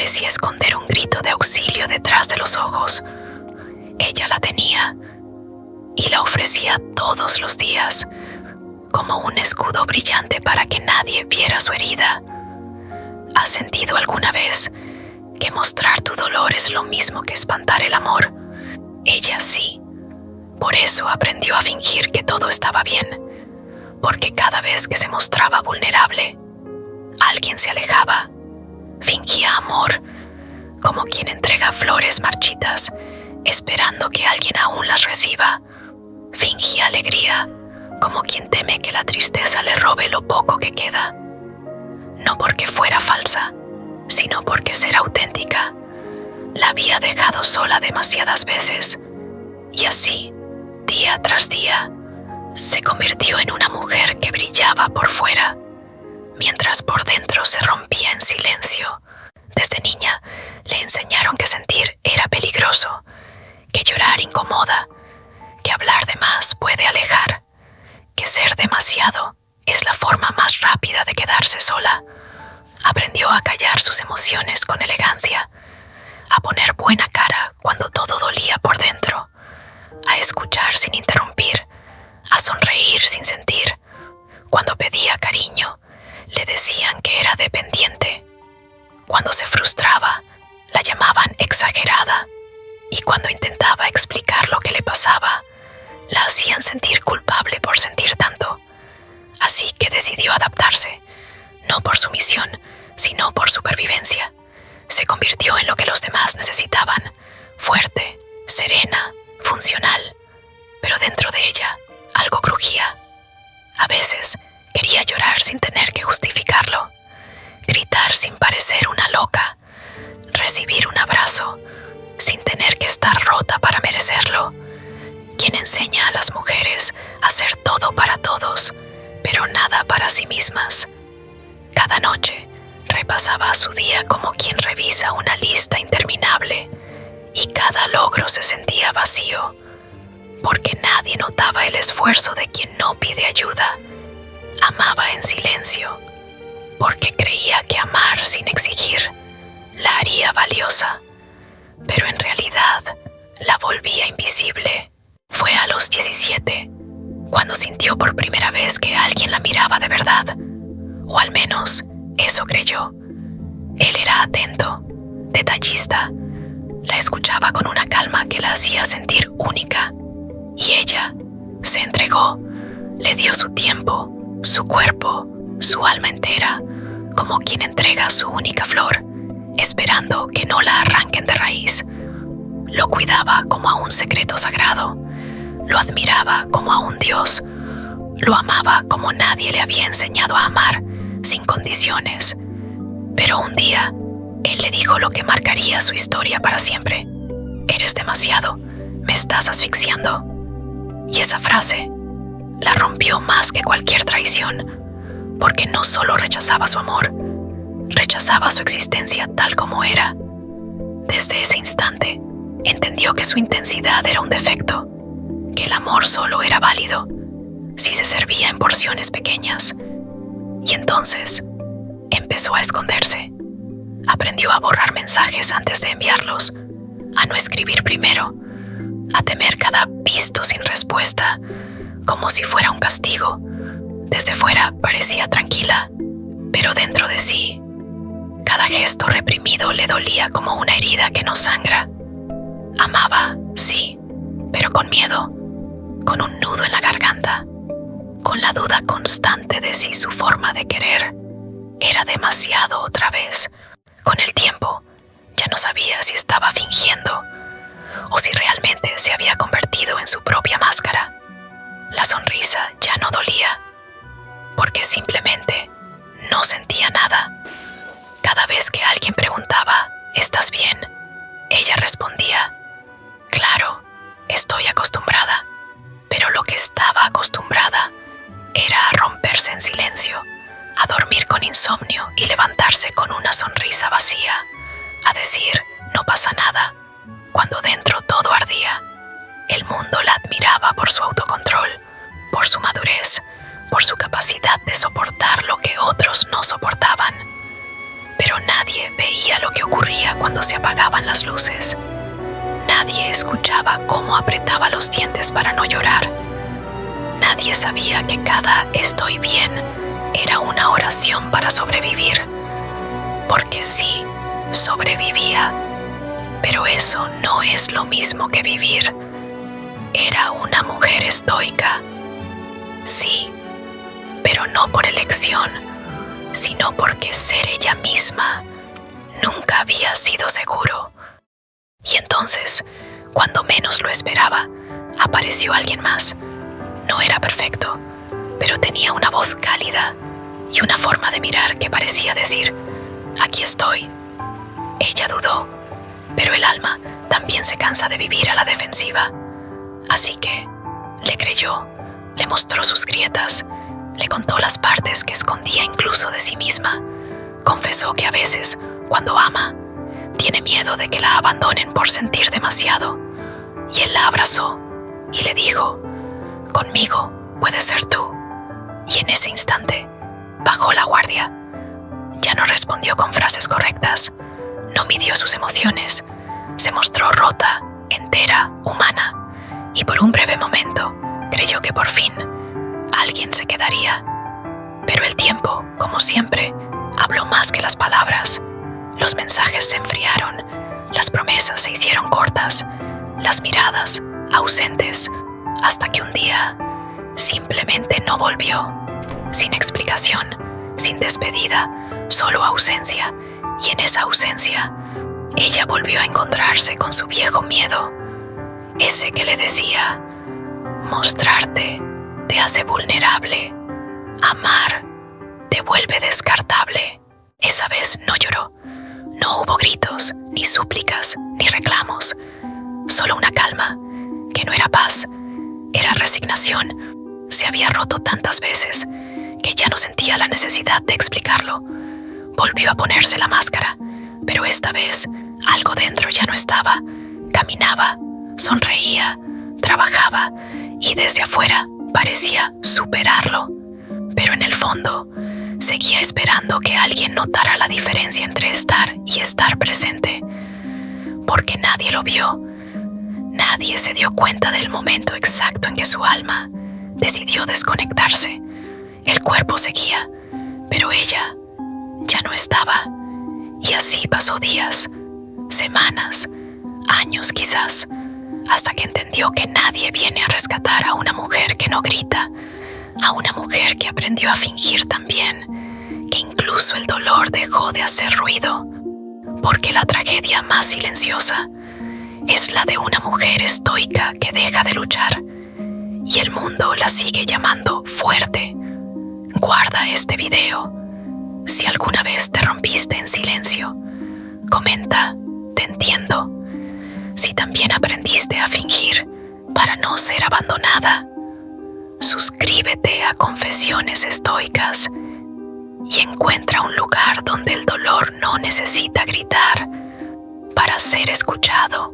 parecía esconder un grito de auxilio detrás de los ojos. Ella la tenía y la ofrecía todos los días, como un escudo brillante para que nadie viera su herida. ¿Has sentido alguna vez que mostrar tu dolor es lo mismo que espantar el amor? Ella sí. Por eso aprendió a fingir que todo estaba bien, porque cada vez que se mostraba vulnerable, alguien se alejaba. Fingía amor, como quien entrega flores marchitas, esperando que alguien aún las reciba. Fingía alegría, como quien teme que la tristeza le robe lo poco que queda. No porque fuera falsa, sino porque ser auténtica la había dejado sola demasiadas veces, y así, día tras día, se convirtió en una mujer que brillaba por fuera, mientras por dentro se rompía en silencio. Desde niña le enseñaron que sentir era peligroso, que llorar incomoda, que hablar de más puede alejar, que ser demasiado es la forma más rápida de quedarse sola. Aprendió a callar sus emociones con elegancia, a poner buena cara cuando todo dolía por dentro, a escuchar sin interrumpir, a sonreír sin sentir. Cuando pedía cariño, le decían que era dependiente. Cuando se frustraba, la llamaban exagerada, y cuando intentaba explicar lo que le pasaba, la hacían sentir culpable por sentir tanto. Así que decidió adaptarse, no por sumisión, sino por supervivencia. Se convirtió en lo que los demás necesitaban: fuerte, serena, funcional. Pero dentro de ella algo crujía. A veces quería llorar sin tener que justificarlo, gritar sin parecer una loca, recibir un abrazo sin tener que estar rota para merecerlo. Quien enseña a las mujeres a hacer todo para todos, pero nada para sí mismas. Cada noche repasaba su día como quien revisa una lista interminable, y cada logro se sentía vacío, porque nadie notaba el esfuerzo de quien no pide ayuda. Amaba en silencio, porque creía que amar sin exigir la haría valiosa, pero en realidad la volvía invisible. Fue a los 17 cuando sintió por primera vez que alguien la miraba de verdad, o al menos eso creyó. Él era atento, detallista, la escuchaba con una calma que la hacía sentir única, y ella se entregó, le dio su tiempo, su cuerpo, su alma entera, como quien entrega su única flor, esperando que no la arranquen de raíz. Lo cuidaba como a un secreto sagrado, lo admiraba como a un dios, lo amaba como nadie le había enseñado a amar, sin condiciones. Pero un día, él le dijo lo que marcaría su historia para siempre: eres demasiado, me estás asfixiando. Y esa frase la rompió más que cualquier traición, porque no solo rechazaba su amor, rechazaba su existencia tal como era. Desde ese instante, entendió que su intensidad era un defecto, que el amor solo era válido si se servía en porciones pequeñas. Y entonces empezó a esconderse. Aprendió a borrar mensajes antes de enviarlos, a no escribir primero, a temer cada visto sin respuesta, como si fuera un castigo. Desde fuera parecía tranquila, pero dentro de sí, cada gesto reprimido le dolía como una herida que no sangra. Amaba, sí, pero con miedo, con un nudo en la garganta, con la duda constante de si su forma de querer era demasiado otra vez. Con el tiempo, ya no sabía si estaba fingiendo o si realmente se había convertido en su propia máscara. La sonrisa ya no dolía, porque simplemente no sentía nada. Cada vez que alguien preguntaba: ¿estás bien?, ella respondía: claro, estoy acostumbrada. Pero lo que estaba acostumbrada era a romperse en silencio, a dormir con insomnio y levantarse con una sonrisa vacía, a decir: no pasa nada, cuando dentro todo ardía. El mundo la admiraba por su autocontrol, por su madurez, por su capacidad de soportar lo que otros no soportaban. Pero nadie veía lo que ocurría sabía cuando se apagaban las luces. Nadie escuchaba cómo apretaba los dientes para no llorar. Nadie sabía que cada "estoy bien" era una oración para sobrevivir. Porque sí, sobrevivía. Pero eso no es lo mismo que vivir. Era una mujer estoica. Sí, pero no por elección, sino porque ser ella misma nunca había sido seguro. Y entonces, cuando menos lo esperaba, apareció alguien más. No era perfecto, pero tenía una voz cálida y una forma de mirar que parecía decir: "Aquí estoy". Ella dudó, pero el alma también se cansa de vivir a la defensiva. Así que le creyó, le mostró sus grietas, le contó las partes que escondía incluso de sí misma. Confesó que a veces, cuando ama, tiene miedo de que la abandonen por sentir demasiado. Y él la abrazó y le dijo: "Conmigo puedes ser tú". Y en ese instante bajó la guardia. Ya no respondió con frases correctas, no midió sus emociones, se mostró rota, entera, humana, y por un breve momento creyó que por fin alguien se quedaría. Pero el tiempo, como siempre, habló más que las palabras. Los mensajes se enfriaron, las promesas se hicieron cortas, las miradas ausentes, hasta que un día simplemente no volvió. Sin explicación, sin despedida, solo ausencia. Y en esa ausencia, ella volvió a encontrarse con su viejo miedo. Ese que le decía: mostrarte te hace vulnerable, amar te vuelve descartable. Esa vez no lloró, no hubo gritos, ni súplicas, ni reclamos, solo una calma, que no era paz, era resignación. Se había roto tantas veces que ya no sentía la necesidad de explicarlo. Volvió a ponerse la máscara, pero esta vez algo dentro ya no estaba. Caminaba, sonreía, trabajaba y desde afuera parecía superarlo. Pero en el fondo seguía esperando que alguien notara la diferencia entre estar y estar presente. Porque nadie lo vio. Nadie se dio cuenta del momento exacto en que su alma decidió desconectarse. El cuerpo seguía, pero ella ya no estaba. Y así pasó días, semanas, años quizás, hasta que entendió que nadie viene a rescatar a una mujer que no grita, a una mujer que aprendió a fingir también, que incluso el dolor dejó de hacer ruido, porque la tragedia más silenciosa es la de una mujer estoica que deja de luchar, y el mundo la sigue llamando fuerte. Guarda este video. Si alguna vez te rompiste en silencio, comenta: te entiendo. Si también aprendiste a fingir para no ser abandonada, suscríbete a Confesiones Estoicas y encuentra un lugar donde el dolor no necesita gritar para ser escuchado.